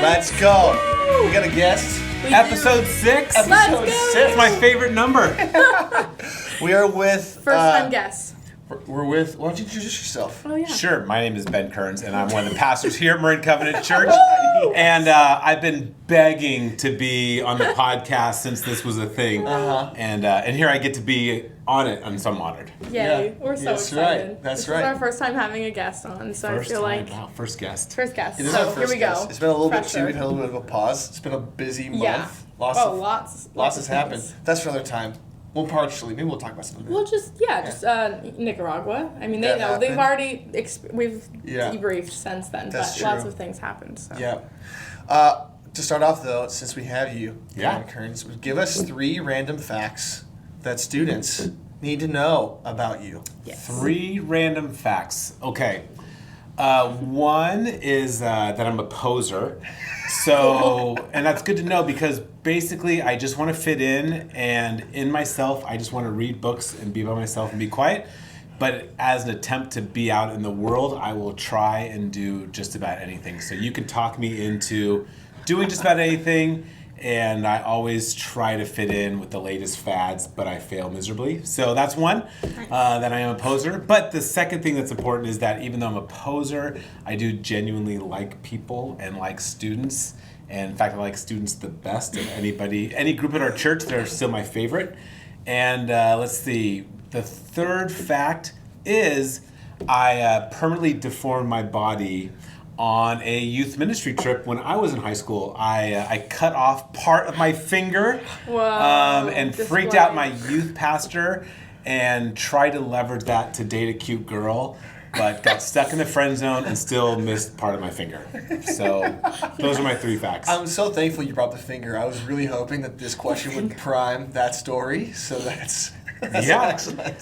Let's go. We got a guest. Episode 6. Episode 6. It's my favorite number. We are with... First-time guest. We're with... Why don't you introduce yourself? Oh, yeah. Sure. My name is Ben Kerns, and I'm one of the pastors here at Marin Covenant Church. And I've been begging to be on the podcast since this was a thing. And here I get to be on it, and so I'm honored. Yay. Yeah. We're so That's excited. right. That's this right. is our first time having a guest on, so I feel like... Wow, first guest. First guest. It is So our first here we go. guest. It's been a little bit Pressure. too. We've had a little bit of a pause. It's been a busy month. Yeah. Lots has happened. things. That's for another time. Well, partially. Maybe we'll talk about something. Well, just Nicaragua. I mean, That they know. They've happened. already we've Yeah. debriefed since then, That's but lots true. of things happened. So. Yeah. To start off, though, since we have you, Yeah. Ben Kerns, give us 3 random facts that students need to know about you. Yes. 3 random facts. Okay. One is that I'm a poser. So, and that's good to know because basically I just want to fit in myself, I just want to read books and be by myself and be quiet. But as an attempt to be out in the world, I will try and do just about anything. So you can talk me into doing just about anything, and I always try to fit in with the latest fads, but I fail miserably. So that's one, that I am a poser. But the second thing that's important is that even though I'm a poser, I do genuinely like people and like students. And in fact, I like students the best of any group at our church. They're still my favorite. And let's see, the third fact is I permanently deformed my body on a youth ministry trip when I was in high school. I cut off part of my finger and freaked out my youth pastor and tried to leverage that to date a cute girl, but got stuck in the friend zone and still missed part of my finger. So those are my 3 facts. I'm so thankful you brought the finger. I was really hoping that this question would prime that story, so that's excellent.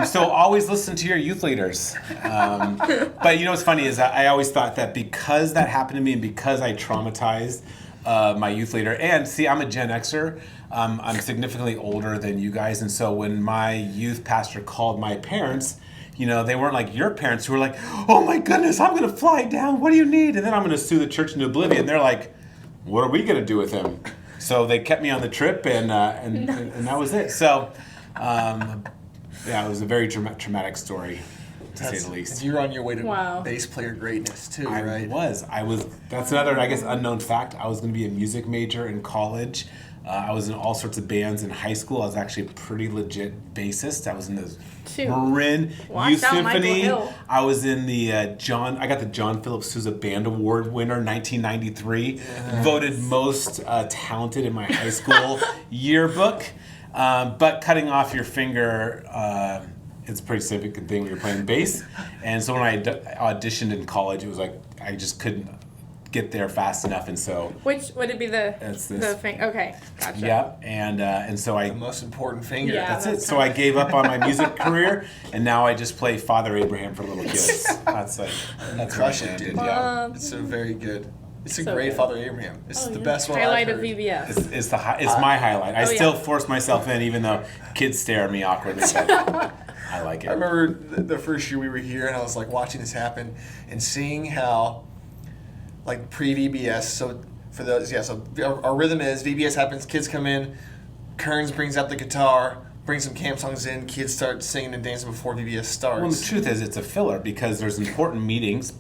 So always listen to your youth leaders. But you know what's funny is I always thought that because that happened to me and because I traumatized my youth leader, and see, I'm a Gen Xer. I'm significantly older than you guys, and so when my youth pastor called my parents, you know, they weren't like your parents who were like, oh my goodness, I'm going to fly down. What do you need? And then I'm going to sue the church into oblivion. They're like, what are we going to do with him? So they kept me on the trip, and that was it. So, it was a very traumatic story, to say the least. You're on your way to Wow. bass player greatness, too, I right? was. That's another, I guess, unknown fact. I was going to be a music major in college. I was in all sorts of bands in high school. I was actually a pretty legit bassist. I was in the Marin Youth Symphony. I was in the I got the John Philip Sousa Band Award winner, 1993. Yes. Voted most talented in my high school yearbook. But cutting off your finger, it's a pretty significant thing when you're playing bass. And so when I auditioned in college, it was like I just couldn't get there fast enough, and so Which would it be the thing? Okay, gotcha. Yep, and so The most important finger. Yeah. that's it. So I gave up on my music career, and now I just play Father Abraham for little kids. That's Crush what I it, did, dude. yeah. It's a very good. It's a So great good. Father Abraham. It's the Yeah. best one Highlight I've of heard. VBS. It's my highlight. I Oh, yeah. still force myself in, even though kids stare at me awkwardly. But I like it. I remember the first year we were here, and I was like watching this happen and seeing how, like pre-VBS. So for those, so our rhythm is VBS happens. Kids come in. Kerns brings out the guitar, brings some camp songs in. Kids start singing and dancing before VBS starts. Well, the truth is, it's a filler because there's important meetings.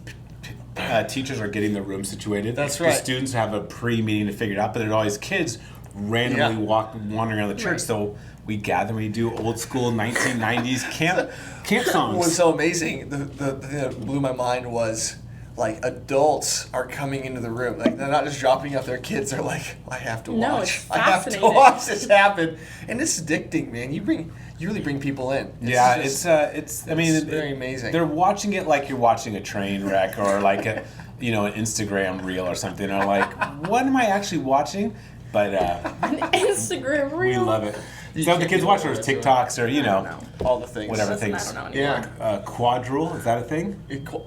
Teachers are getting the room situated. That's The right. students have a pre-meeting to figure it out, but there's always kids randomly wandering around the church. Right. So we gather, we do old school 1990s camp songs. What was so amazing, the thing that blew my mind was, like, adults are coming into the room. Like, they're not just dropping off their kids. They're like, I have to watch. No, it's I have to fascinating. watch this happen. And it's addicting, man. You really bring people in. It's very amazing. They're watching it like you're watching a train wreck or like an Instagram reel or something. Or like, what am I actually watching? But An Instagram we reel. love it. You So the can't kids do watch all those this, TikToks or, I don't know. all the things. whatever Listen, things. I don't know anymore. Yeah. Quadrule, is that a thing?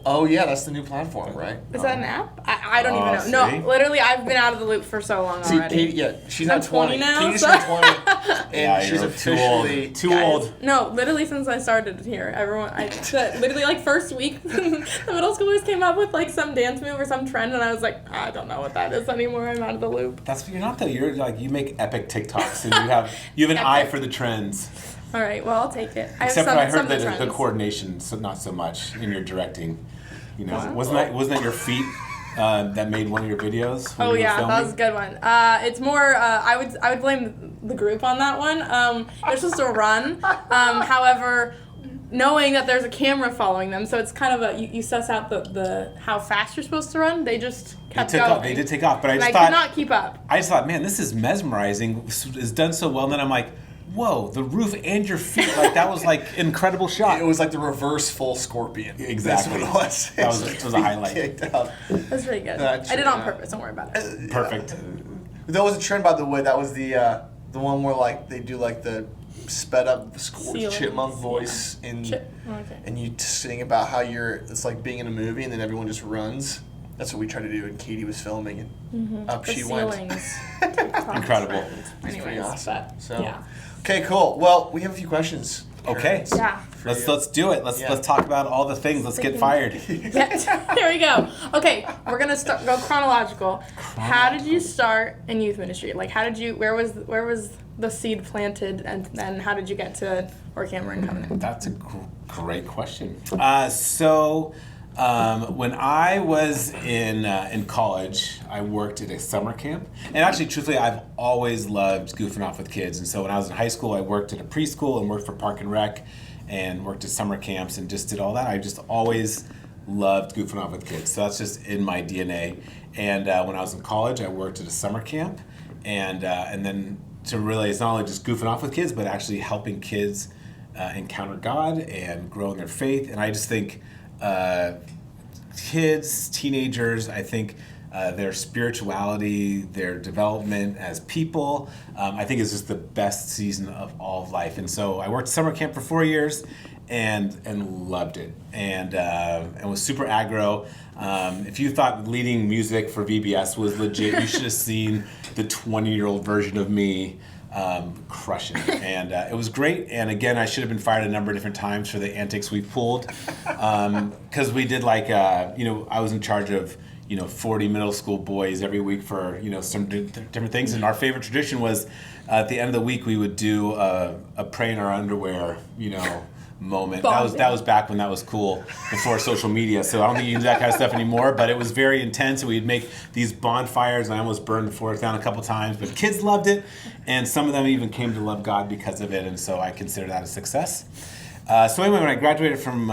Oh yeah, that's the new platform, right? Is that an app? I don't even know. see? No, literally, I've been out of the loop for so long See, already. Katie, yeah, she's not I'm 20 now, Katie's so- not 20, and Yeah, she's you're officially too Guys, old. No, literally since I started here, literally like first week, the middle schoolers came up with like some dance move or some trend, and I was like, I don't know what that is anymore. I'm out of the loop. That's what you're not though. You're like, you make epic TikToks and you have an eye Epic. for the trends. All right, well I'll take it. I Except have for I some heard of the that the trends. coordination, so not so much in your directing. You know, Wow. wasn't that your feet that made one of your videos? when Oh you were yeah, filming? that was a good one. It's more. I would blame the group on that one. They're supposed to run. However, knowing that there's a camera following them, so it's kind of a you suss out the how fast you're supposed to run. They just kept They took going. off. They did take off, but I And just I thought could not keep up. I just thought, man, this is mesmerizing. It's done so well. And then I'm like, whoa, the roof and your feet, like that was like incredible shot. It was like the reverse full scorpion. Exactly. That's what it was. That was- it was a highlight. Kicked out. That's pretty good. That's I did it on true, yeah. purpose. Don't worry about it. Perfect. That was a trend, by the way. That was the one where like they do like the sped up Ceilings, chipmunk voice Okay. and you sing about how it's like being in a movie and then everyone just runs. That's what we tried to do, and Katie was filming, and up The she went. ceilings. Incredible. It's pretty Anyways, awesome. but So, yeah. okay, cool. Well, we have a few questions. Okay. Kerns, Yeah. for Let's you. do it. Let's talk about all the things. Let's get fired. Yeah, here we go. Okay, we're gonna go chronological. How did you start in youth ministry? Like, where was the seed planted, and then how did you get to Work Hammer and Covenant? That's a great question. When I was in college, I worked at a summer camp. And actually, truthfully, I've always loved goofing off with kids. And so when I was in high school, I worked at a preschool and worked for Park and Rec and worked at summer camps and just did all that. I just always loved goofing off with kids. So that's just in my DNA. And when I was in college, I worked at a summer camp. And then to really, it's not only just goofing off with kids, but actually helping kids encounter God and grow in their faith. And I just think kids, teenagers, I think their spirituality, their development as people, I think is just the best season of all of life. And so I worked summer camp for 4 years and loved it and was super aggro. If you thought leading music for VBS was legit, you should have seen the 20-year-old version of me crushing it. And it was great. And again, I should have been fired a number of different times for the antics we pulled. Because we did like, I was in charge of, 40 middle school boys every week for, some different things. And our favorite tradition was at the end of the week, we would do a pray in our underwear, moment. That was back when that was cool, before social media. So I don't think you can do that kind of stuff anymore, but it was very intense. And we'd make these bonfires, and I almost burned the forest down a couple times, but kids loved it, and some of them even came to love God because of it, and so I consider that a success. So anyway, when I graduated from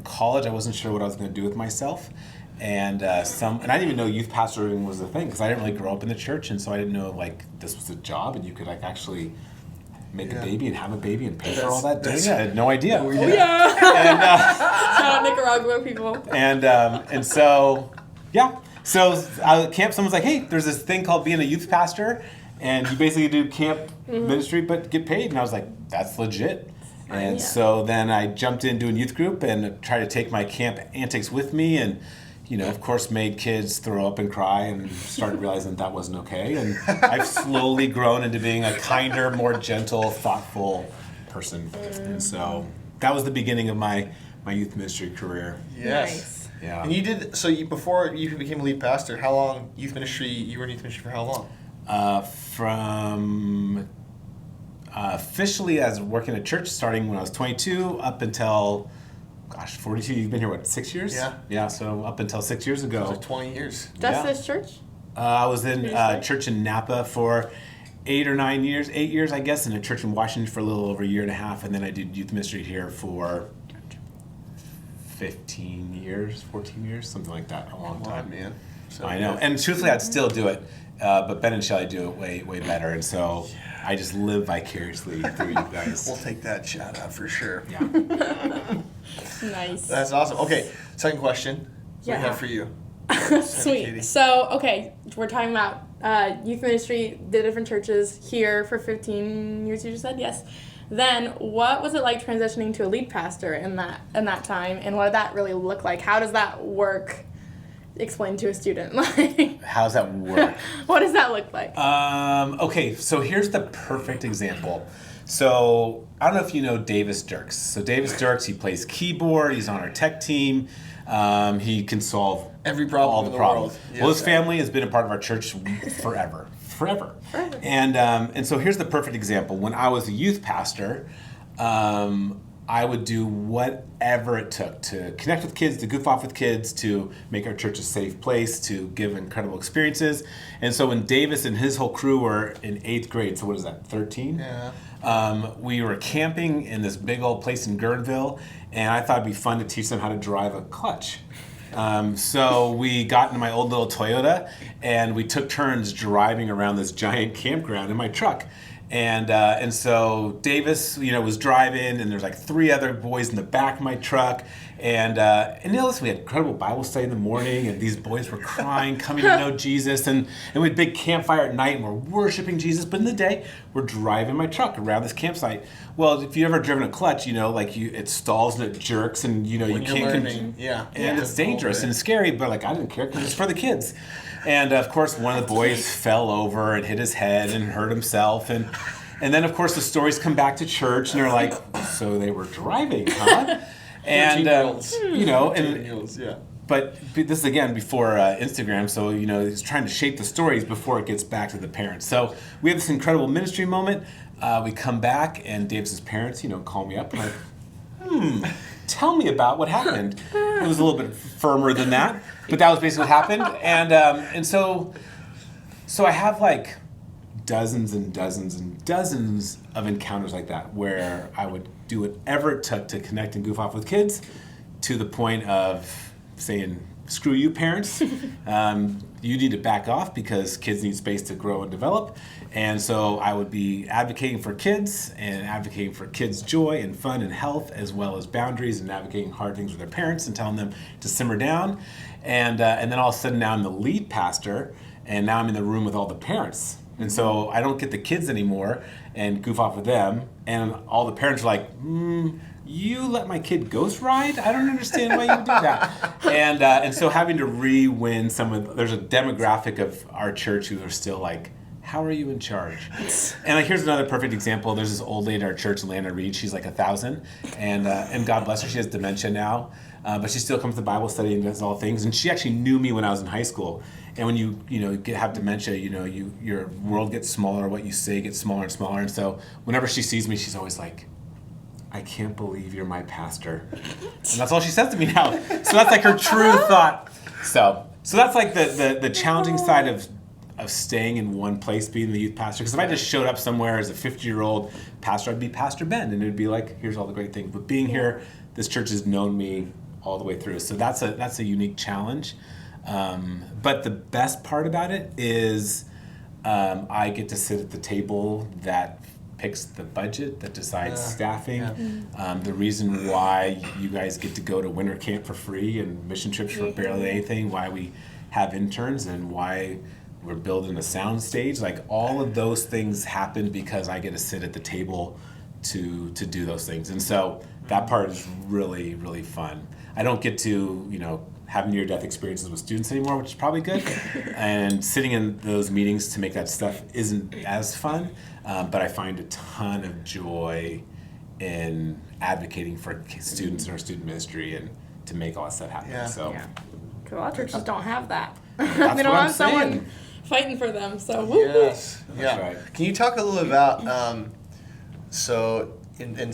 college, I wasn't sure what I was going to do with myself. And I didn't even know youth pastoring was a thing, because I didn't really grow up in the church, and so I didn't know this was a job and you could actually make a baby and have a baby and pay for all that. I had no idea. Oh yeah! Shout out Nicaragua people. And so at camp, someone's like, hey, there's this thing called being a youth pastor, and you basically do camp ministry but get paid. And I was like, that's legit. And so then I jumped in doing youth group and tried to take my camp antics with me, and of course made kids throw up and cry, and started realizing that wasn't okay. And I've slowly grown into being a kinder, more gentle, thoughtful person. And so that was the beginning of my youth ministry career. Yes. Nice. Yeah. And you did, before you became a lead pastor, how long you were in youth ministry for how long? From officially as working at church, starting when I was 22 up until 42. You've been here, 6 years? Yeah, so up until 6 years ago. So 20 years. Just this church? I was in church in Napa for 8 or 9 years, 8 years, I guess, and a church in Washington for a little over a year and a half, and then I did youth ministry here for 15 years, 14 years, something like that, a long time. Man. So I know, and truthfully, I'd still do it, but Ben and Shelley do it way, way better, and so I just live vicariously through you guys. We'll take that shout out for sure. Yeah. Nice. That's awesome. Okay, second question. What do we have for you? Sweet. Katie. So, okay, we're talking about youth ministry, the different churches here for 15 years, you just said? Yes. Then, what was it like transitioning to a lead pastor in that time, and what did that really look like? How does that work? Explain to a student. Like, How does that work? what does that look like? Okay, so here's the perfect example. So I don't know if you know Davis Dirks. So Davis Dirks, he plays keyboard. He's on our tech team. He can solve Every problem all in the the problems. world. Well, Yes. his family has been a part of our church forever. And so here's the perfect example. When I was a youth pastor, I would do whatever it took to connect with kids, to goof off with kids, to make our church a safe place, to give incredible experiences. And so when Davis and his whole crew were in 8th grade, so what is that, 13? Yeah. We were camping in this big old place in Guerneville, and I thought it'd be fun to teach them how to drive a clutch. So we got into my old little Toyota, and we took turns driving around this giant campground in my truck. And so Davis, was driving, and there's like 3 other boys in the back of my truck. And listen, we had incredible Bible study in the morning, and these boys were crying, coming to know Jesus. And we had a big campfire at night, and we're worshiping Jesus. But in the day, we're driving my truck around this campsite. Well, if you've ever driven a clutch, it stalls and it jerks, and you When you're can't. learning, yeah. And Yeah. it's dangerous and it's scary, but I didn't care because it's for the kids. And of course, one of the boys fell over and hit his head and hurt himself. And then, of course, the stories come back to church, and they're like, so they were driving, huh? And, 13-year-olds, yeah. But this is, again, before Instagram, so, he's trying to shape the stories before it gets back to the parents. So we have this incredible ministry moment. We come back, and Davis's parents, call me up, and like, tell me about what happened. It was a little bit firmer than that, but that was basically what happened. And so I have, like, dozens and dozens and dozens of encounters like that where I would do whatever it took to connect and goof off with kids, to the point of saying, screw you, parents. You need to back off because kids need space to grow and develop. And so I would be advocating for kids and advocating for kids' joy and fun and health, as well as boundaries, and navigating hard things with their parents and telling them to simmer down. And then all of a sudden now I'm the lead pastor, and now I'm in the room with all the parents. And so I don't get the kids anymore and goof off with them. And all the parents are like, you let my kid ghost ride? I don't understand why you would do that. And so having to re-win there's a demographic of our church who are still like, how are you in charge? And here's another perfect example. There's this old lady at our church, Lana Reed. She's like 1,000. And God bless her, she has dementia now. But she still comes to Bible study and does all things. And she actually knew me when I was in high school. And when you have dementia, your world gets smaller, what you say gets smaller and smaller. And so whenever she sees me, she's always like, I can't believe you're my pastor. And that's all she says to me now. So that's like her true thought. So that's like the challenging side of staying in one place, being the youth pastor. Because if I just showed up somewhere as a 50-year-old pastor, I'd be Pastor Ben, and it'd be like, here's all the great things. But being here, this church has known me all the way through. So that's a unique challenge. But the best part about it is I get to sit at the table that picks the budget, that decides staffing. Yeah. The reason why you guys get to go to winter camp for free and mission trips for barely anything, why we have interns, and why we're building a sound stage. Like, all of those things happen because I get to sit at the table to do those things. And so that part is really, really fun. I don't get to, have near-death experiences with students anymore, which is probably good. And sitting in those meetings to make that stuff isn't as fun, but I find a ton of joy in advocating for students in our student ministry and to make all that stuff happen. Yeah. So Because a lot of churches don't have that. that's They what don't I'm have someone saying. fighting for them. So woo. Yes. Yeah. That's right. Can you talk a little about in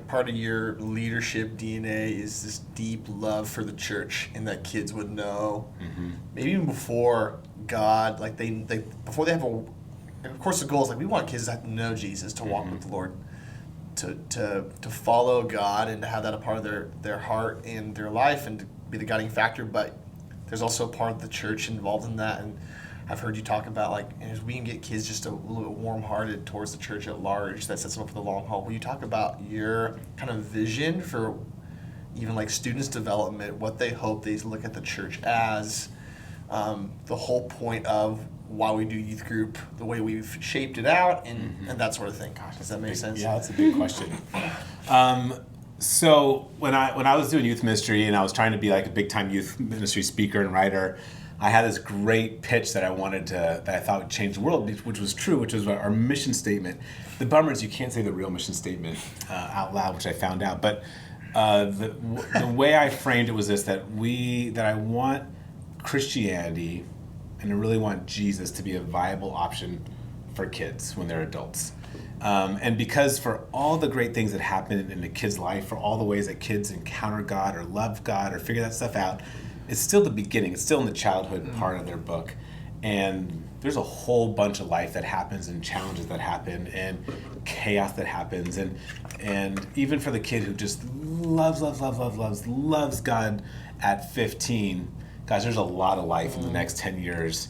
part of your leadership DNA is this deep love for the church, and that kids would know, maybe even before God, like they before they have and of course the goal is like we want kids to have to know Jesus, to walk with the Lord, to follow God, and to have that a part of their heart and their life, and to be the guiding factor. But there's also a part of the church involved in that, and I've heard you talk about, like, as we can get kids just a little bit warm-hearted towards the church at large, that sets them up for the long haul. Will you talk about your kind of vision for even like students' development, what they hope they look at the church as, the whole point of why we do youth group, the way we've shaped it out, and that sort of thing. Gosh, does that make sense? Yeah, that's a big question. So when I was doing youth ministry and I was trying to be like a big time youth ministry speaker and writer, I had this great pitch that I thought would change the world, which was true, which was our mission statement. The bummer is you can't say the real mission statement out loud, which I found out. But the way I framed it was this: that I want Christianity, and I really want Jesus to be a viable option for kids when they're adults. And because for all the great things that happen in a kid's life, for all the ways that kids encounter God or love God or figure that stuff out, it's still the beginning. It's still in the childhood part of their book. And there's a whole bunch of life that happens and challenges that happen and chaos that happens. And even for the kid who just loves God at 15, guys, there's a lot of life in the next 10 years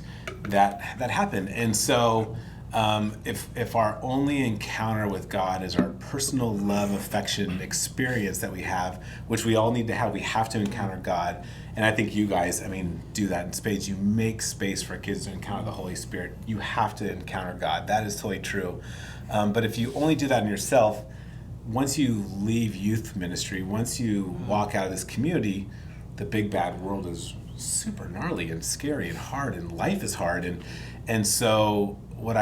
that happen. And so if our only encounter with God is our personal love, affection, experience that we have, which we all need to have, we have to encounter God. And I think you guys, do that in spades. You make space for kids to encounter the Holy Spirit. You have to encounter God. That is totally true. But if you only do that in yourself, once you leave youth ministry, once you walk out of this community, the big bad world is super gnarly and scary and hard, and life is hard. And so what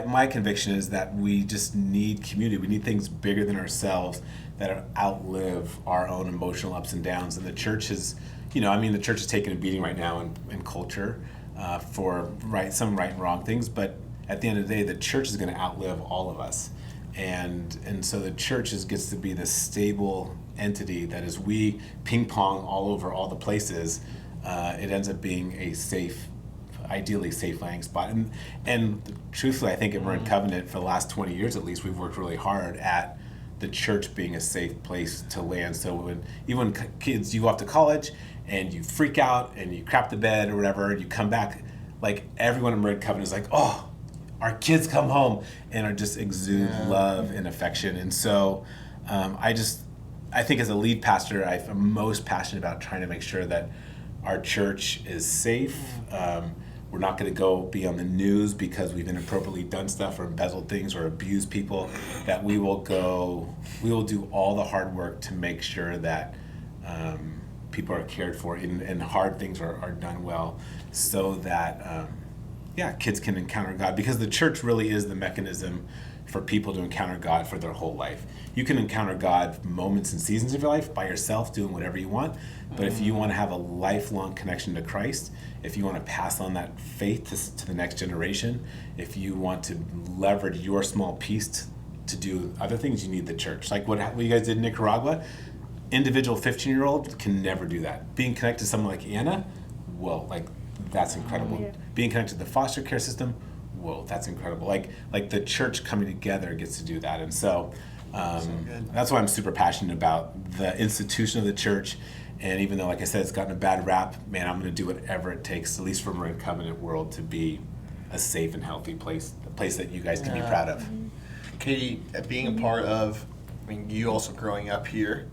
my conviction is that we just need community. We need things bigger than ourselves that outlive our own emotional ups and downs. And the church is, the church is taking a beating right now in culture for some right and wrong things. But at the end of the day, the church is going to outlive all of us. And so the church gets to be the stable entity that as we ping pong all over all the places, it ends up being a ideally safe landing spot. And truthfully, I think at Marin Covenant, for the last 20 years at least, we've worked really hard at the church being a safe place to land. So when kids, you go off to college and you freak out and you crap the bed or whatever, and you come back, like everyone at Marin Covenant is like, oh, our kids come home and are just exude love and affection. And so I think as a lead pastor, I'm most passionate about trying to make sure that our church is safe. We're not going to go be on the news because we've inappropriately done stuff or embezzled things or abused people. That we will do all the hard work to make sure that people are cared for and hard things are done well, so that kids can encounter God, because the church really is the mechanism for people to encounter God for their whole life. You can encounter God moments and seasons of your life by yourself doing whatever you want, but if you want to have a lifelong connection to Christ, if you want to pass on that faith to the next generation, if you want to leverage your small piece to do other things, you need the church. Like what you guys did in Nicaragua, individual 15-year-old can never do that. Being connected to someone like Anna, whoa, like that's incredible. Yeah. Being connected to the foster care system, whoa, that's incredible. Like the church coming together gets to do that. And so that's why I'm super passionate about the institution of the church. And even though, like I said, it's gotten a bad rap, man, I'm going to do whatever it takes, at least for Marin Covenant World, to be a safe and healthy place, a place that you guys can be proud of. Katie, being a part of, you also growing up here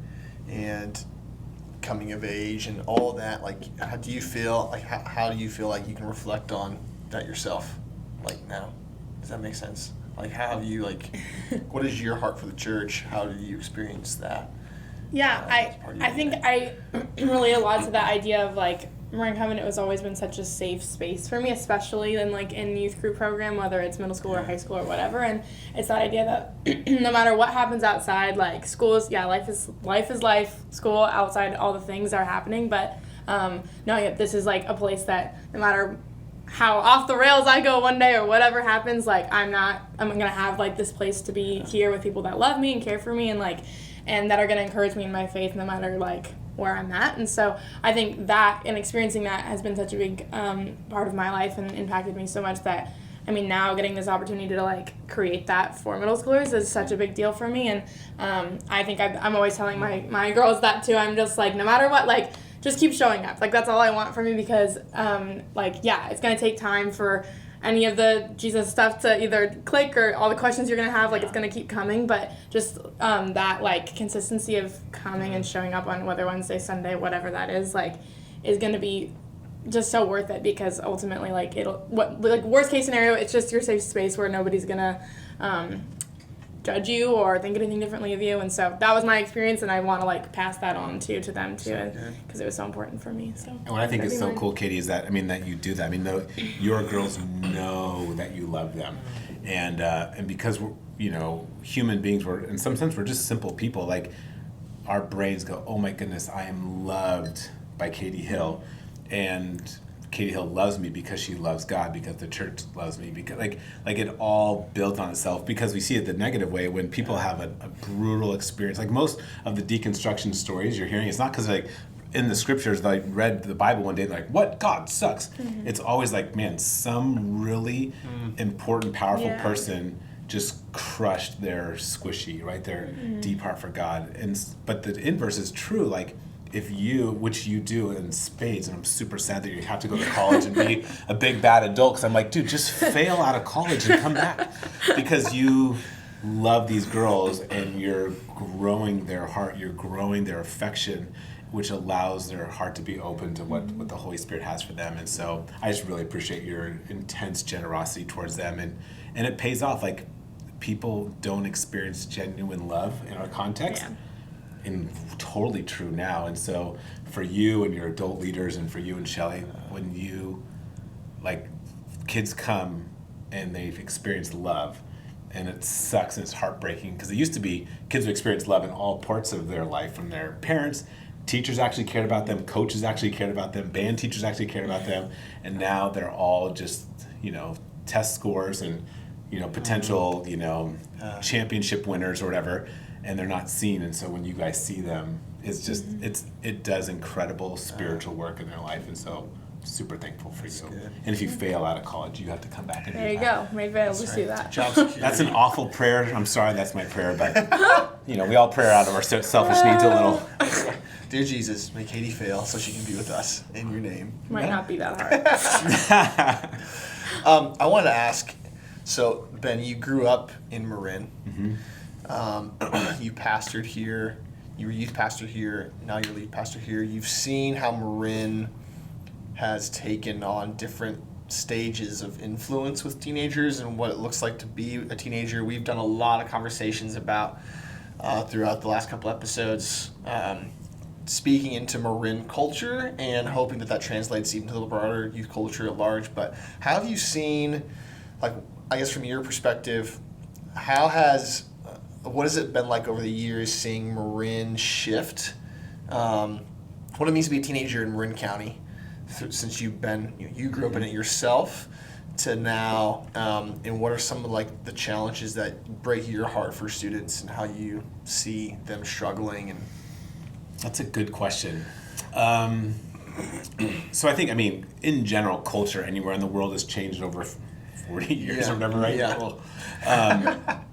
and coming of age and all that, like, how do you feel like you can reflect on that yourself, like now? Does that make sense? Like, how have you, what is your heart for the church? How do you experience that? Yeah, I think I relate a lot to that idea of Marin Covenant has always been such a safe space for me, especially in youth group program, whether it's middle school or high school or whatever. And it's that idea that no matter what happens outside, schools, life is life, school, outside, all the things are happening. But knowing that this is a place that no matter how off the rails I go one day or whatever happens, I'm going to have this place to be here with people that love me and care for me and that are going to encourage me in my faith no matter where I'm at. And so I think that and experiencing that has been such a big part of my life and impacted me so much that now getting this opportunity to create that for middle schoolers is such a big deal for me. And I think I'm always telling my girls that too. I'm just no matter what, just keep showing up. That's all I want from you, because it's going to take time for any of the Jesus stuff to either click or all the questions you're going to have, it's going to keep coming. But just that, consistency of coming and showing up on whether Wednesday, Sunday, whatever that is going to be just so worth it, because ultimately, like, worst case scenario, it's just your safe space where nobody's gonna judge you or think anything differently of you. And so that was my experience, and I want to like pass that on to them too, because it was so important for me. So and what I think is so cool, Katie, is that that you do that. I mean, your girls know that you love them, and because we're, human beings, in some sense we're just simple people. Like, our brains go, oh my goodness, I am loved by Katie Hill, and Katie Hill loves me because she loves God, because the church loves me, because like it all builds on itself, because we see it the negative way when people have a brutal experience. Like, most of the deconstruction stories you're hearing, it's not because like in the scriptures, I read the Bible one day, like, what? God sucks. Mm-hmm. It's always like, man, some really important, powerful person just crushed their squishy, right? Their deep heart for God. But the inverse is true. Like, if you, which you do in spades, and I'm super sad that you have to go to college and be a big bad adult, because I'm like, dude, just fail out of college and come back, because you love these girls and you're growing their heart, you're growing their affection, which allows their heart to be open to what the Holy Spirit has for them. And so I just really appreciate your intense generosity towards them, and it pays off. Like, people don't experience genuine love in our context. Yeah. And totally true now. And so for you and your adult leaders, and for you and Shelley, when you, like, kids come and they've experienced love, and it sucks and it's heartbreaking, because it used to be kids would experience love in all parts of their life, from their parents, teachers actually cared about them, coaches actually cared about them, band teachers actually cared about them, and now they're all just, test scores and, potential, championship winners or whatever, and they're not seen. And so when you guys see them, it's just it does incredible spiritual work in their life. And so super thankful for you. Good. And if you fail out of college, you have to come back and there you go. Maybe I'll just do that. Job security. That's an awful prayer. I'm sorry, that's my prayer, but we all pray out of our selfish needs a little. Dear Jesus, may Katie fail so she can be with us in your name. Might not be that hard. I wanted to ask, so Ben, you grew up in Marin. Mm-hmm. You pastored here. You were youth pastor here. Now you're lead pastor here. You've seen how Marin has taken on different stages of influence with teenagers and what it looks like to be a teenager. We've done a lot of conversations about throughout the last couple episodes, speaking into Marin culture and hoping that translates even to the broader youth culture at large. But how have you seen, like, I guess from your perspective, what has it been like over the years seeing Marin shift? What it means to be a teenager in Marin County, since you grew up in it yourself, to now, and what are some of like the challenges that break your heart for students, and how you see them struggling? And that's a good question. So I think, in general, culture anywhere in the world has changed over 40 years or whatever, right? Yeah. Well,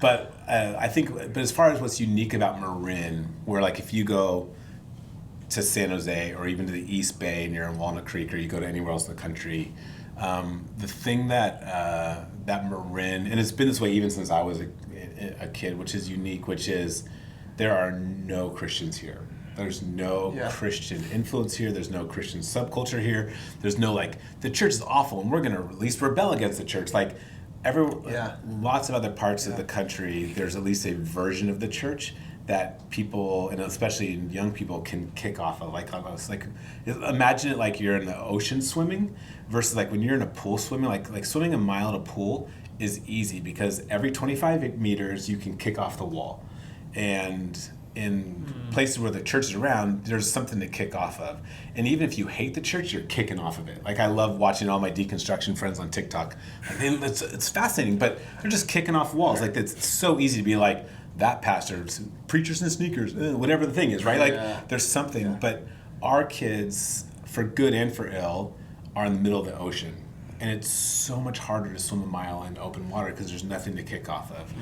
but I think, as far as what's unique about Marin, where like if you go to San Jose or even to the East Bay and you're in Walnut Creek, or you go to anywhere else in the country, the thing that Marin, and it's been this way even since I was a kid, which is unique, which is there are no Christians here. There's no Christian influence here. There's no Christian subculture here. There's no the church is awful and we're going to at least rebel against the church. Lots of other parts of the country, there's at least a version of the church that people, and especially young people, can kick off of. Imagine it like you're in the ocean swimming versus when you're in a pool swimming. Like swimming a mile in a pool is easy because every 25 meters you can kick off the wall. And in places where the church is around, there's something to kick off of. And even if you hate the church, you're kicking off of it. I love watching all my deconstruction friends on TikTok. It's fascinating, but they're just kicking off walls. It's so easy to be like, that pastor, preachers in sneakers, whatever the thing is, right? There's something. But our kids, for good and for ill, are in the middle of the ocean. And it's so much harder to swim a mile in open water because there's nothing to kick off of.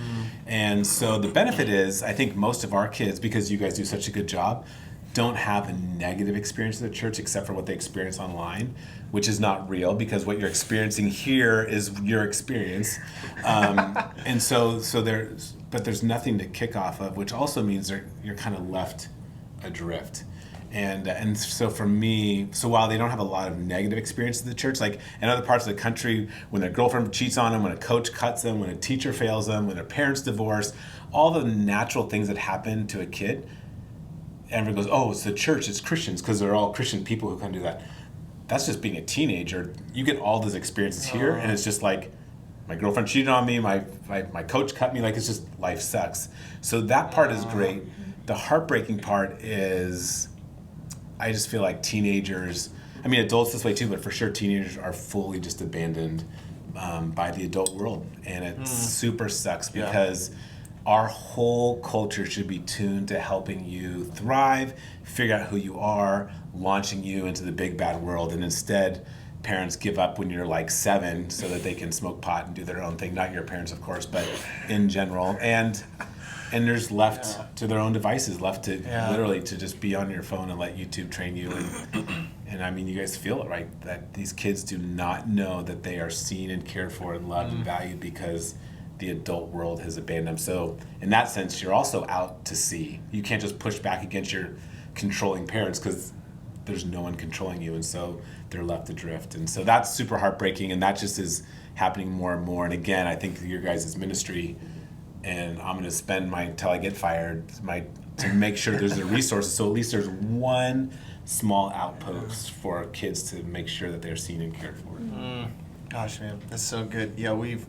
And so the benefit is, I think most of our kids, because you guys do such a good job, don't have a negative experience of the church except for what they experience online, which is not real because what you're experiencing here is your experience. And so there's nothing to kick off of, which also means you're kind of left adrift. And so for me, so while they don't have a lot of negative experiences in the church, like in other parts of the country, when their girlfriend cheats on them, when a coach cuts them, when a teacher fails them, when their parents divorce, all the natural things that happen to a kid, everyone goes, oh, it's the church, it's Christians, because they're all Christian people who can do that. That's just being a teenager. You get all those experiences here, and it's just like, my girlfriend cheated on me, my coach cut me, like it's just, life sucks. So that part is great. The heartbreaking part is, I just feel like teenagers, I mean adults this way too, but for sure teenagers are fully just abandoned by the adult world. And it super sucks because our whole culture should be tuned to helping you thrive, figure out who you are, launching you into the big bad world. And instead, parents give up when you're like 7 so that they can smoke pot and do their own thing. Not your parents, of course, but in general. And there's left to their own devices, left to literally to just be on your phone and let YouTube train you. And I mean, you guys feel it, right? That these kids do not know that they are seen and cared for and loved and valued because the adult world has abandoned them. So in that sense, you're also out to sea. You can't just push back against your controlling parents because there's no one controlling you. And so they're left adrift. And so that's super heartbreaking. And that just is happening more and more. And again, I think your guys' ministry, and I'm going to spend until I get fired, to make sure there's the resources. So at least there's one small outpost for kids to make sure that they're seen and cared for. Gosh, man, that's so good. Yeah, we've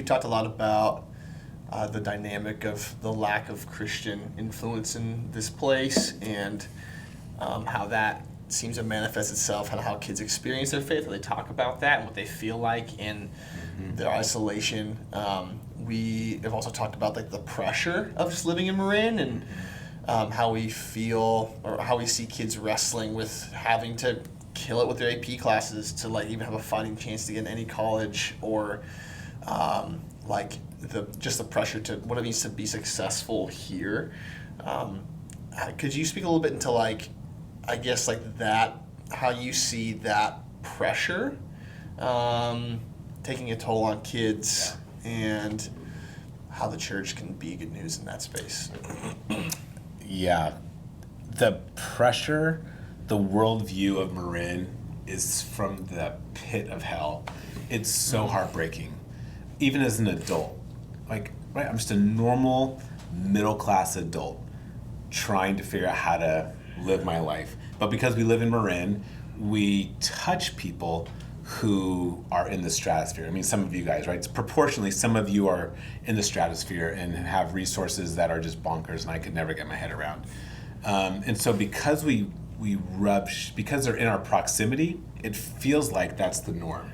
talked a lot about the dynamic of the lack of Christian influence in this place, and how that seems to manifest itself, and how kids experience their faith, how they talk about that, and what they feel like in their isolation. We have also talked about like the pressure of just living in Marin, and how we feel, or how we see kids wrestling with having to kill it with their AP classes to like even have a fighting chance to get in any college, or like the pressure to what it means to be successful here. Could you speak a little bit into like, I guess like that, how you see that pressure taking a toll on kids, and how the church can be good news in that space? Yeah. The pressure, the worldview of Marin is from the pit of hell. It's so heartbreaking. Even as an adult. Like, right, I'm just a normal middle-class adult trying to figure out how to live my life. But because we live in Marin, we touch people who are in the stratosphere. I mean, some of you guys, right? Proportionally, some of you are in the stratosphere and have resources that are just bonkers, and I could never get my head around. And so because because they're in our proximity, it feels like that's the norm.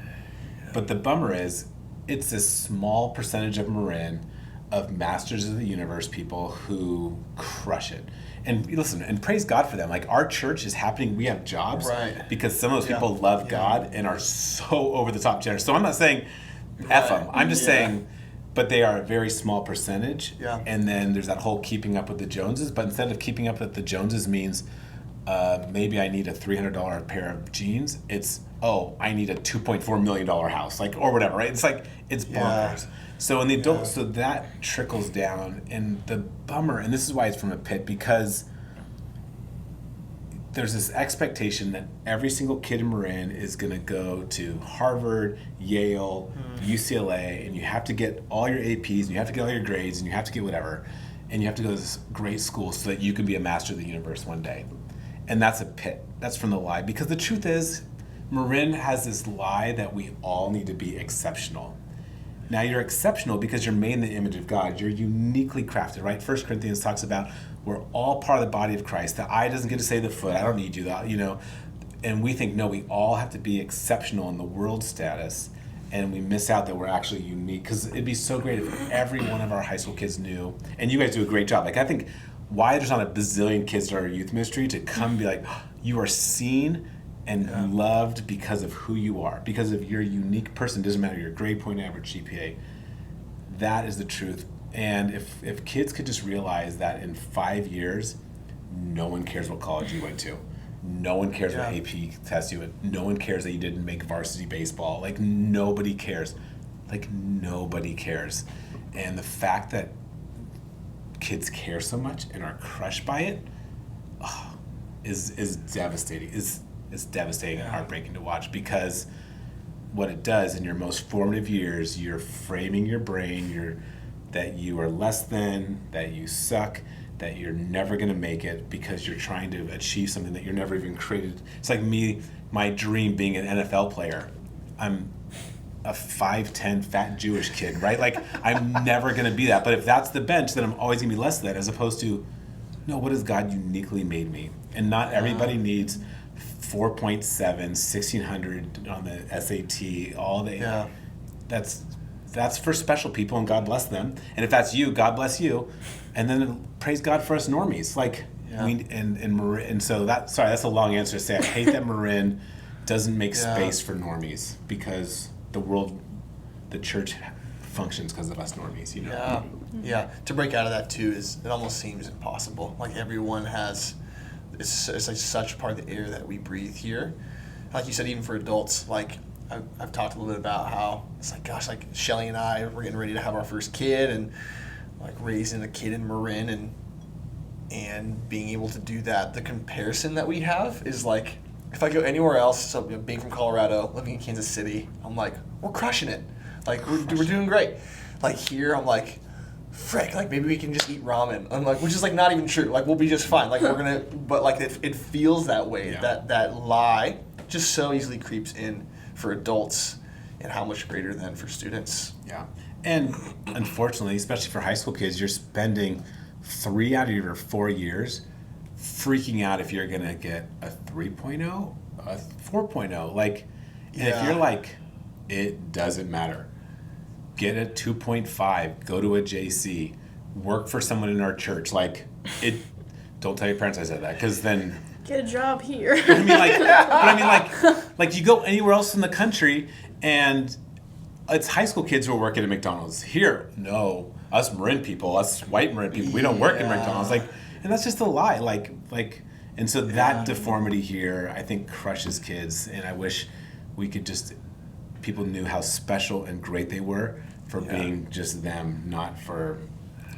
But the bummer is, it's this small percentage of Marin, of Masters of the Universe people who crush it. And listen, and praise God for them. Like, our church is happening, we have jobs, right, because some of those people love God and are so over the top generous. So I'm not saying F them. I'm just saying, but they are a very small percentage. Yeah. And then there's that whole keeping up with the Joneses. But instead of keeping up with the Joneses means maybe I need a $300 pair of jeans, it's, oh, I need a $2.4 million house, like, or whatever, right? It's like, it's bonkers. So in the adult, so that trickles down, and the bummer, and this is why it's from a pit, because there's this expectation that every single kid in Marin is going to go to Harvard, Yale, UCLA, and you have to get all your APs, and you have to get all your grades, and you have to get whatever, and you have to go to this great school so that you can be a master of the universe one day. And that's a pit. That's from the lie. Because the truth is, Marin has this lie that we all need to be exceptional. Now, you're exceptional because you're made in the image of God. You're uniquely crafted, right? 1 Corinthians talks about we're all part of the body of Christ. The eye doesn't get to say the foot. I don't need you, you know. And we think, no, we all have to be exceptional in the world status, and we miss out that we're actually unique. Because it'd be so great if every one of our high school kids knew, and you guys do a great job. Like, I think why there's not a bazillion kids in our youth ministry to come and be like, oh, you are seen and loved because of who you are, because of your unique person. Doesn't matter your grade point average, GPA. That is the truth. And if kids could just realize that in 5 years, no one cares what college you went to. No one cares what AP test you went. No one cares that you didn't make varsity baseball. Like, nobody cares. Like, nobody cares. And the fact that kids care so much and are crushed by it, is devastating. Is devastating and heartbreaking to watch, because what it does in your most formative years, you're framing your brain, that you are less than, that you suck, that you're never going to make it because you're trying to achieve something that you're never even created. It's like me, my dream being an NFL player. I'm a 5'10" fat Jewish kid, right? Like, I'm never going to be that. But if that's the bench, then I'm always going to be less than that, as opposed to, no, what has God uniquely made me? And not everybody needs 4.7, 1600 on the SAT, all the... Yeah. That's for special people, and God bless them. And if that's you, God bless you. And then praise God for us normies. Like, and so that's a long answer to say I hate that Marin doesn't make space for normies, because the church functions because of us normies, you know? Yeah. To break out of that too it almost seems impossible. Like, everyone has, it's like such a part of the air that we breathe here. Like you said, even for adults, like I've talked a little bit about how it's like, gosh, like Shelly and I, we're getting ready to have our first kid, and like raising a kid in Marin and being able to do that. The comparison that we have is like, if I go anywhere else, so being from Colorado, living in Kansas City, I'm like, we're crushing it. Like, we're doing great. Like, here, I'm like, frick, like maybe we can just eat ramen. I'm like, which is like not even true. Like, we'll be just fine. Like, we're gonna, but like it feels that way. Yeah. That lie just so easily creeps in for adults, and how much greater than for students. Yeah. And unfortunately, especially for high school kids, you're spending 3 out of your 4 years freaking out if you're going to get a 3.0, a 4.0. Like, and if you're like, it doesn't matter. Get a 2.5, go to a JC, work for someone in our church. Like, don't tell your parents I said that, because then... Get a job here. Like you go anywhere else in the country, and it's high school kids who are working at McDonald's. Here, no, us Marin people, us white Marin people, we don't work at McDonald's. Like, and that's just a lie. And so that deformity here, I think, crushes kids. And I wish people knew how special and great they were for being just them, not for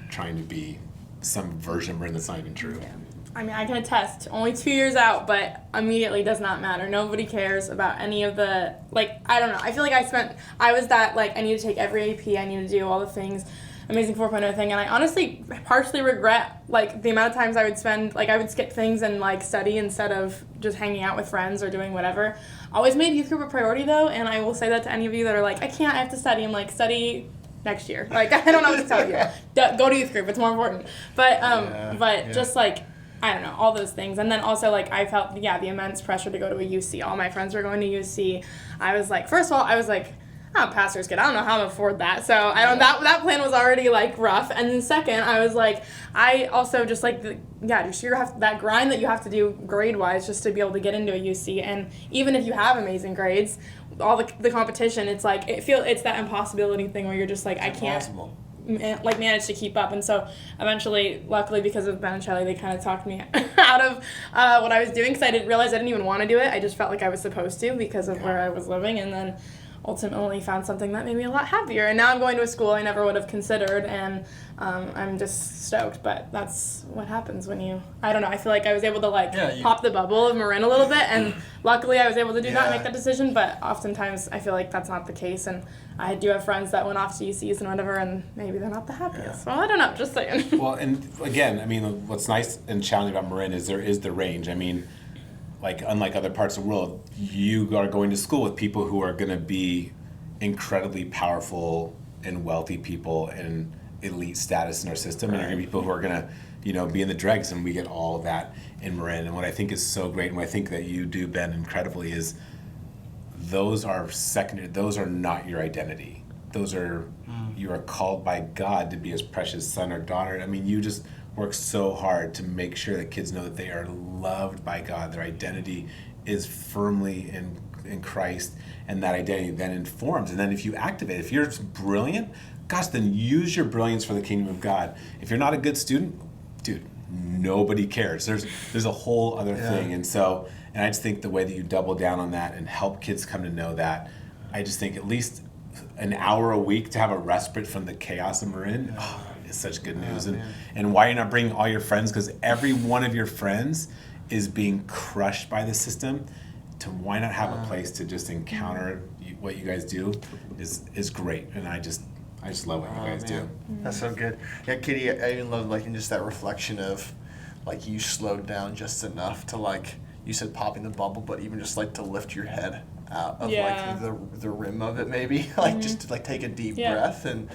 trying to be some version of Marin that's not even true. Yeah. I mean, I can attest, only 2 years out, but immediately does not matter. Nobody cares about any of the, like, I don't know. I feel like I was that, like, I need to take every AP, I need to do all the things, amazing 4.0 thing, and I honestly partially regret, like, the amount of times I would spend, like, I would skip things and, like, study instead of just hanging out with friends or doing whatever. Always made youth group a priority, though, and I will say that to any of you that are like, I have to study. I'm like, study next year. Like, I don't know what to tell you. Go to youth group, it's more important. But just, like, I don't know, all those things. And then also, like, I felt, the immense pressure to go to a UC. All my friends were going to UC. I was like, first of all, I'm a pastor's kid. I don't know how to afford that. So that plan was already, like, rough. And then second, I was like, I also just, like, you have that grind that you have to do grade-wise just to be able to get into a UC. And even if you have amazing grades, all the competition, it's like, it's that impossibility thing where you're just like, I can't manage to keep up. And so eventually, luckily, because of Ben and Shelly, they kind of talked me out of what I was doing, because I didn't realize I didn't even want to do it. I just felt like I was supposed to because of where I was living, and then ultimately found something that made me a lot happier. And now I'm going to a school I never would have considered, and I'm just stoked. But that's what happens when I don't know, I feel like I was able to pop the bubble of Marin a little bit, and luckily I was able to do that and make that decision. But oftentimes I feel like that's not the case, and I do have friends that went off to UCs and whatever, and maybe they're not the happiest. Well, I don't know, just saying. Well, and again, I mean, what's nice and challenging about Marin is there is the range. I mean, like, unlike other parts of the world, you are going to school with people who are going to be incredibly powerful and wealthy people and elite status in our system, and you're going to be people who are going to, be in the dregs, and we get all of that in Marin. And what I think is so great, and what I think that you do, Ben, incredibly, is those are secondary. Those are not your identity. Those are you are called by God to be His precious son or daughter. I mean, you just work so hard to make sure that kids know that they are loved by God. Their identity is firmly in Christ, and that identity then informs. And then if you activate, if you're brilliant, gosh, then use your brilliance for the kingdom of God. If you're not a good student, dude, nobody cares. There's a whole other thing. And I just think the way that you double down on that and help kids come to know that, I just think at least an hour a week to have a respite from the chaos of Marin, is such good news. And why you're not bringing all your friends, because every one of your friends is being crushed by the system, to why not have a place to just encounter what you guys do is great. And I just love what you guys do. That's so good. Yeah, Kitty, I even love like in just that reflection of like you slowed down just enough to like you said popping the bubble, but even just like to lift your head out of like the rim of it maybe. Like just to like take a deep breath and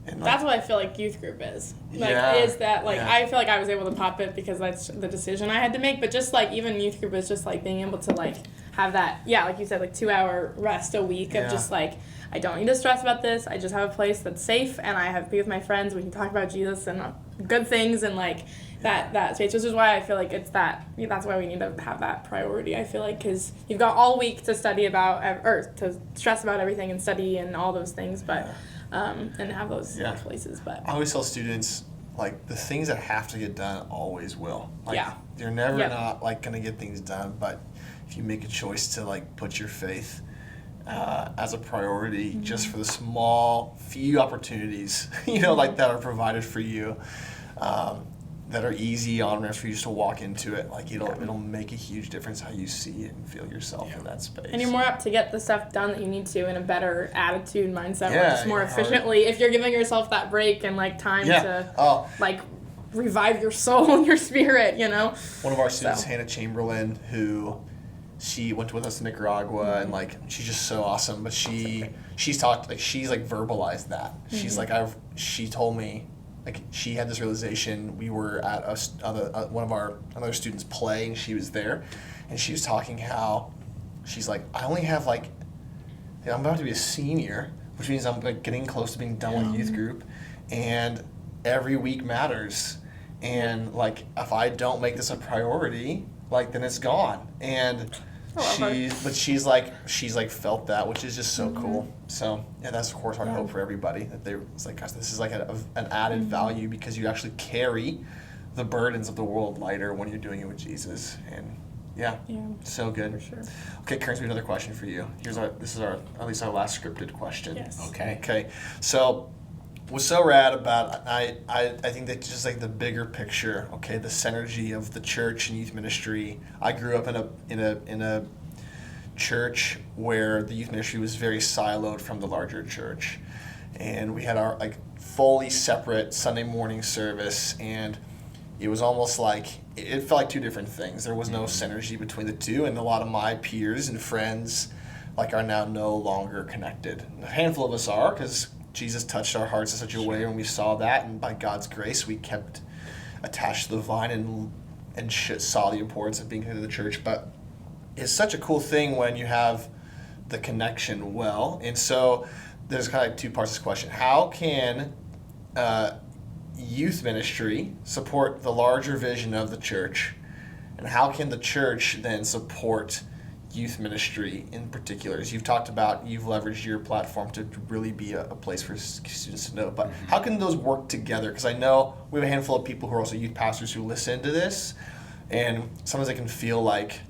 like, that's what I feel like youth group is. Like is that like I feel like I was able to pop it because that's the decision I had to make. But just like even youth group is just like being able to like have that like you said, like 2-hour rest a week of just like I don't need to stress about this. I just have a place that's safe and I have to be with my friends. We can talk about Jesus and good things and like that space, which is why I feel like it's that's why we need to have that priority. I feel like because you've got all week to study about or to stress about everything and study and all those things, but and have those places. But I always tell students like the things that have to get done always will. Like, you're never not like gonna get things done, but if you make a choice to like put your faith as a priority just for the small few opportunities like that are provided for you that are easy on ramps for you just to walk into it, like it'll make a huge difference how you see it and feel yourself in that space. And you're more apt to get the stuff done that you need to in a better attitude, mindset, or just more efficiently if you're giving yourself that break and like time to like revive your soul and your spirit. One of our students, Hannah Chamberlain, who she went with us to Nicaragua and like she's just so awesome, but she's talked like she's like verbalized that. She's like she told me like she had this realization. We were at one of our another students' play and she was there, and she was talking how she's like, I only have like I'm about to be a senior, which means I'm like getting close to being done with youth group, and every week matters, and like if I don't make this a priority, like then it's gone. And she's like felt that, which is just so cool. So that's of course our hope for everybody, that it's like, gosh, this is like an added value because you actually carry the burdens of the world lighter when you're doing it with Jesus. And so good. For sure. Okay, Kerns, we have another question for you. This is at least our last scripted question. Yes. Okay. So what's so rad about I think that just like the bigger picture, okay, the synergy of the church and youth ministry. I grew up in a church where the youth ministry was very siloed from the larger church, and we had our like fully separate Sunday morning service, and it was almost like it felt like two different things. There was no synergy between the two, and a lot of my peers and friends like are now no longer connected. A handful of us are, because Jesus touched our hearts in such a way when we saw that, and by God's grace, we kept attached to the vine and saw the importance of being connected to the church. But it's such a cool thing when you have the connection well. And so there's kind of like two parts of this question. How can youth ministry support the larger vision of the church? And how can the church then support youth ministry in particular? As you've talked about, you've leveraged your platform to really be a place for students to know. But how can those work together? Because I know we have a handful of people who are also youth pastors who listen to this, and sometimes it can feel like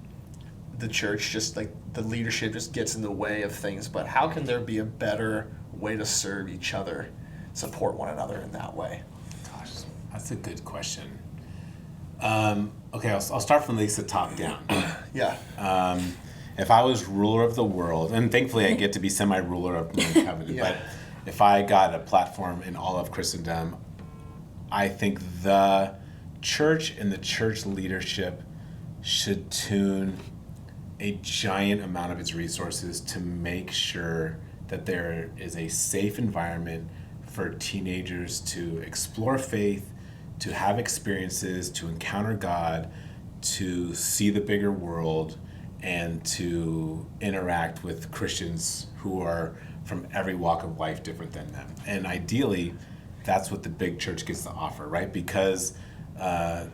the church just like the leadership just gets in the way of things. But how can there be a better way to serve each other, support one another in that way? Gosh, that's a good question. Okay, I'll start from at least the top down. If I was ruler of the world, and thankfully I get to be semi-ruler of my covenant, but if I got a platform in all of Christendom, I think the church and the church leadership should tune a giant amount of its resources to make sure that there is a safe environment for teenagers to explore faith, to have experiences, to encounter God, to see the bigger world, and to interact with Christians who are from every walk of life different than them. And ideally, that's what the big church gets to offer, right? Because, a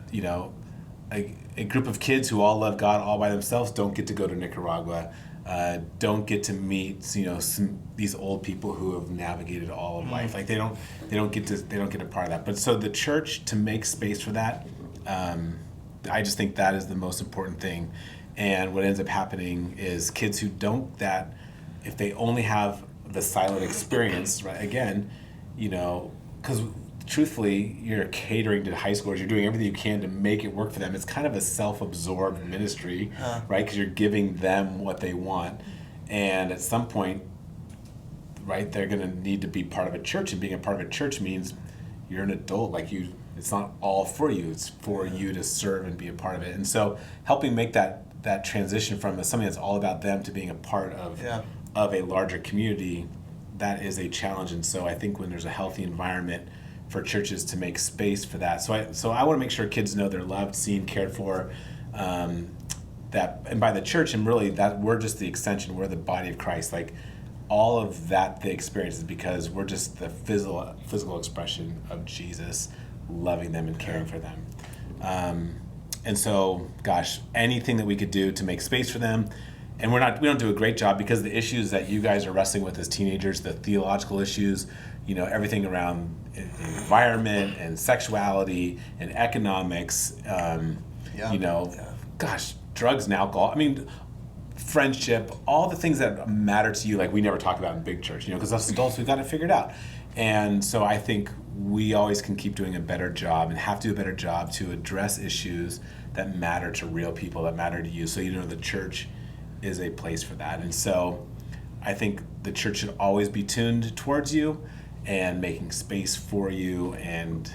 group of kids who all love God all by themselves don't get to go to Nicaragua, don't get to meet, these old people who have navigated all of life. Like they don't get a part of that. But so the church, to make space for that, I just think that is the most important thing. And what ends up happening is kids who don't that, if they only have the silent experience, right? Again, because truthfully, you're catering to high schoolers. You're doing everything you can to make it work for them. It's kind of a self-absorbed ministry, right? Because you're giving them what they want. And at some point, right, they're going to need to be part of a church. And being a part of a church means you're an adult. Like it's not all for you. It's for you to serve and be a part of it. And so helping make that transition from something that's all about them to being a part of a larger community, that is a challenge. And so I think when there's a healthy environment for churches to make space for that. So I want to make sure kids know they're loved, seen, cared for, that, and by the church, and really that we're just the extension, we're the body of Christ. Like all of that they experience is because we're just the physical expression of Jesus loving them and caring for them. And so, gosh, anything that we could do to make space for them. And we don't do a great job because the issues that you guys are wrestling with as teenagers, the theological issues, everything around environment and sexuality and economics, gosh, drugs and alcohol. I mean, friendship, all the things that matter to you, like we never talk about in big church, because us adults, we've got to figure it out. And so I think we always can keep doing a better job and have to do a better job to address issues that matter to real people, that matter to you. So, the church is a place for that. And so I think the church should always be tuned towards you and making space for you and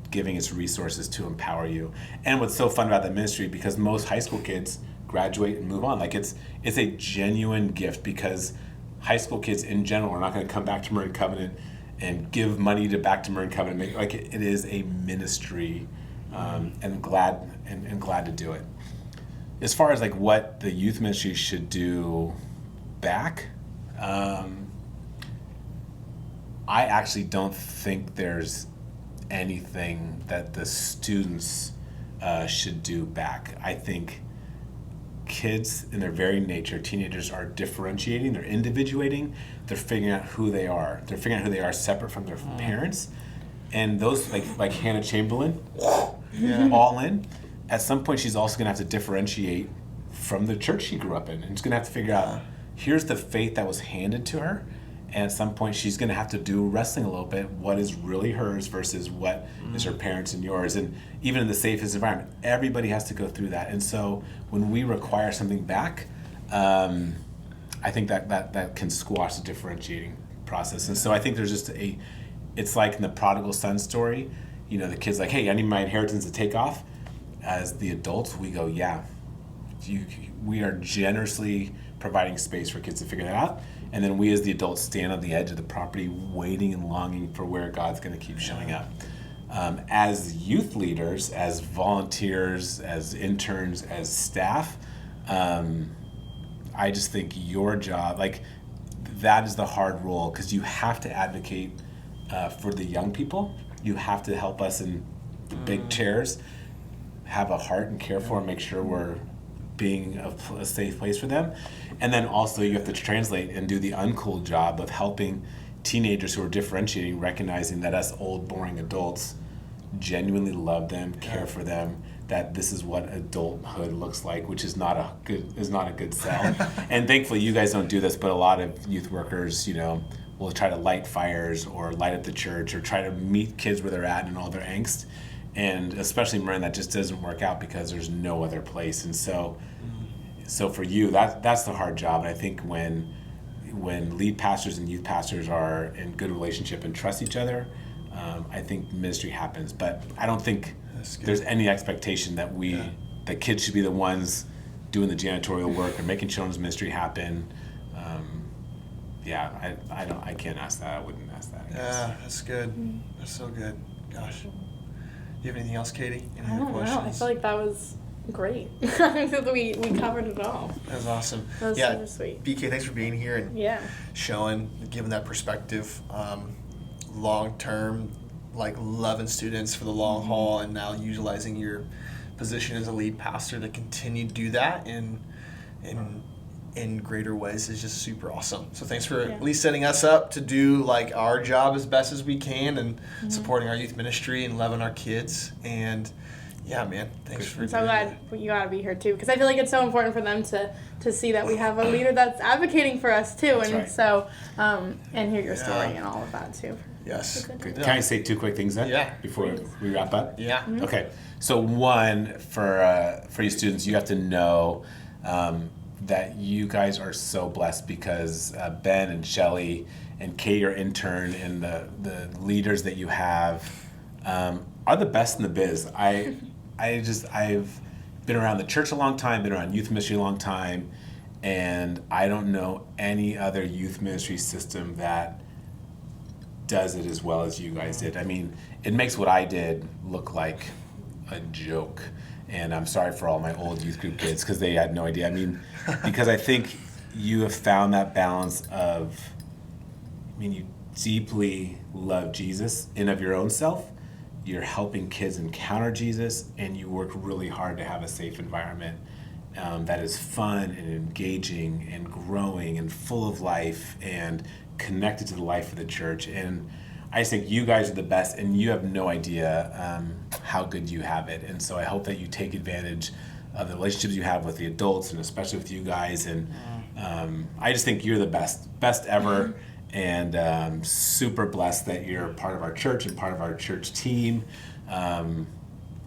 giving its resources to empower you. And what's so fun about that ministry, because most high school kids graduate and move on, like it's a genuine gift, because high school kids in general are not going to come back to Marin Covenant and give money back to Marin Covenant. Like it is a ministry, and glad to do it. As far as like what the youth ministry should do back, I actually don't think there's anything that the students should do back. I think kids in their very nature, teenagers, are differentiating, they're individuating, they're figuring out who they are. They're figuring out who they are separate from their parents. And those, like Hannah Chamberlain, all in, at some point she's also going to have to differentiate from the church she grew up in. And she's going to have to figure out, here's the faith that was handed to her. And at some point she's going to have to do wrestling a little bit. What is really hers versus what is her parents and yours. And even in the safest environment, everybody has to go through that. And so when we require something back, I think that can squash the differentiating process. And so I think there's just it's like in the prodigal son story, the kid's like, hey, I need my inheritance to take off. As the adults, we go, we are generously providing space for kids to figure that out. And then we as the adults stand on the edge of the property waiting and longing for where God's going to keep showing up. As youth leaders, as volunteers, as interns, as staff, I just think your job, like that is the hard role, because you have to advocate for the young people. You have to help us in the big chairs have a heart and care for and make sure we're being a safe place for them. And then also you have to translate and do the uncool job of helping teenagers who are differentiating, recognizing that us old, boring adults genuinely love them, care for them, that this is what adulthood looks like, which is not a good sell. And thankfully you guys don't do this, but a lot of youth workers, will try to light fires or light up the church or try to meet kids where they're at and all their angst. And especially Marin, that just doesn't work out because there's no other place. And so for you, that's the hard job. And I think when lead pastors and youth pastors are in good relationship and trust each other, I think ministry happens. But I don't think there's any expectation that that kids should be the ones doing the janitorial work or making children's ministry happen. I can't ask that. I wouldn't ask that. Yeah, that's good. That's so good. Gosh. Do you have anything else, Katie? Any I other don't questions? know. I feel like that was great. I think that we covered it all. That was awesome. That was super sweet. BK, thanks for being here and showing, giving that perspective, long term, like loving students for the long haul, and now utilizing your position as a lead pastor to continue to do that in greater ways is just super awesome. So thanks for at least setting us up to do like our job as best as we can and supporting our youth ministry and loving our kids. And man, thanks for I'm so glad you got to be here too, because I feel like it's so important for them to see that we have a leader that's advocating for us too. And so and hear your story and all of that too. Yes. Good. Can I say 2 quick things then? Yeah. Before we wrap up? Yeah. Okay. So one, for you students, you have to know that you guys are so blessed because Ben and Shelly and Kate, your intern, and the leaders that you have are the best in the biz. I've been around the church a long time, been around youth ministry a long time, and I don't know any other youth ministry system that does it as well as you guys did. I mean, it makes what I did look like a joke. And I'm sorry for all my old youth group kids because they had no idea. I mean, because I think you have found that balance of, you deeply love Jesus in of your own self. You're helping kids encounter Jesus, and you work really hard to have a safe environment that is fun and engaging and growing and full of life and connected to the life of the church. And I just think you guys are the best, and you have no idea how good you have it. And so I hope that you take advantage of the relationships you have with the adults, and especially with you guys. And I just think you're the best ever. And super blessed that you're part of our church and part of our church team.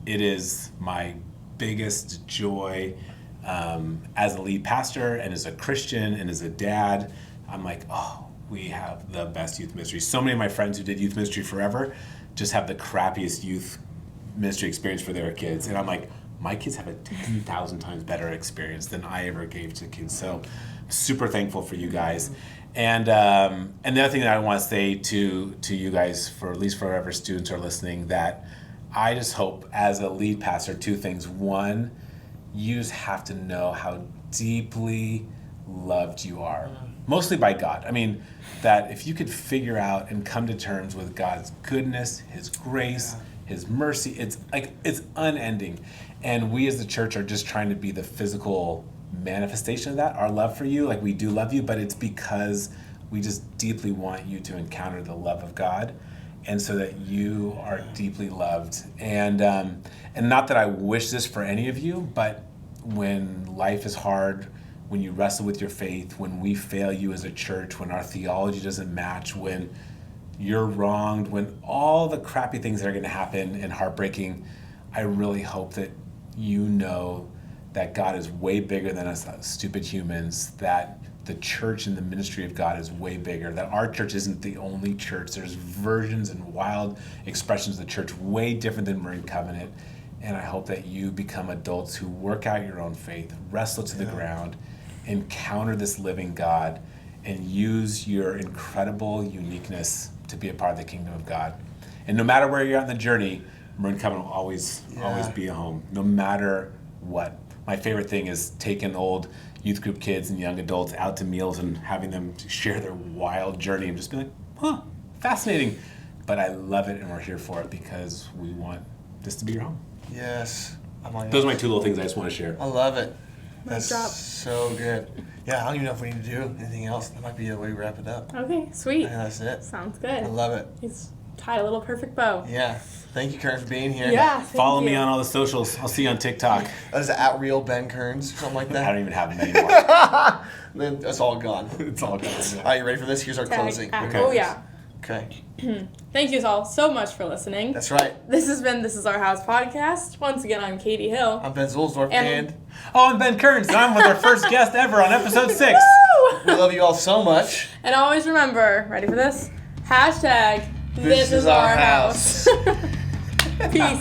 It is my biggest joy as a lead pastor and as a Christian and as a dad. I'm like, oh, we have the best youth ministry. So many of my friends who did youth ministry forever just have the crappiest youth ministry experience for their kids. And I'm like, my kids have a 10,000 times better experience than I ever gave to kids. So super thankful for you guys. And the other thing that I want to say to you guys, for at least for whatever students are listening, that I just hope as a lead pastor, 2 things. One, you just have to know how deeply loved you are, mostly by God. I mean, that if you could figure out and come to terms with God's goodness, His grace, His mercy, it's unending. And we as the church are just trying to be the physical manifestation of that, our love for you. Like, we do love you, but it's because we just deeply want you to encounter the love of God, and so that you are deeply loved. And not that I wish this for any of you, but when life is hard, when you wrestle with your faith, when we fail you as a church, when our theology doesn't match, when you're wronged, when all the crappy things that are going to happen and heartbreaking, I really hope that you know that God is way bigger than us stupid humans, that the church and the ministry of God is way bigger, that our church isn't the only church. There's versions and wild expressions of the church way different than Marine Covenant. And I hope that you become adults who work out your own faith, wrestle to the ground, encounter this living God, and use your incredible uniqueness to be a part of the kingdom of God. And no matter where you're at in the journey, Marine Covenant will always be a home, no matter what. My favorite thing is taking old youth group kids and young adults out to meals and having them share their wild journey and just be like, huh, fascinating. But I love it, and we're here for it because we want this to be your home. Yes. Those are my 2 little things I just want to share. I love it. Nice That's job. so good. Yeah, I don't even know if we need to do anything else. That might be the way we wrap it up. Okay, sweet. Yeah, that's it. Sounds good. I love it. He's tied a little perfect bow. Yeah. Thank you, Karen, for being here. Yeah. Follow me on all the socials. I'll see you on TikTok. That is at real Ben Kerns, something like that. I don't even have them anymore. Then that's all gone. It's all gone. All right, you ready for this? Here's our closing. Tag. Okay. Oh, yeah. Okay. Thank you all so much for listening. That's right. This has been This Is Our House podcast. Once again, I'm Katie Hill. I'm Ben Zulsdorf, And- I'm Ben Kerns, and I'm with our first guest ever on episode 6. Woo! we love you all so much. And always remember, ready for this? # This is our house. Peace.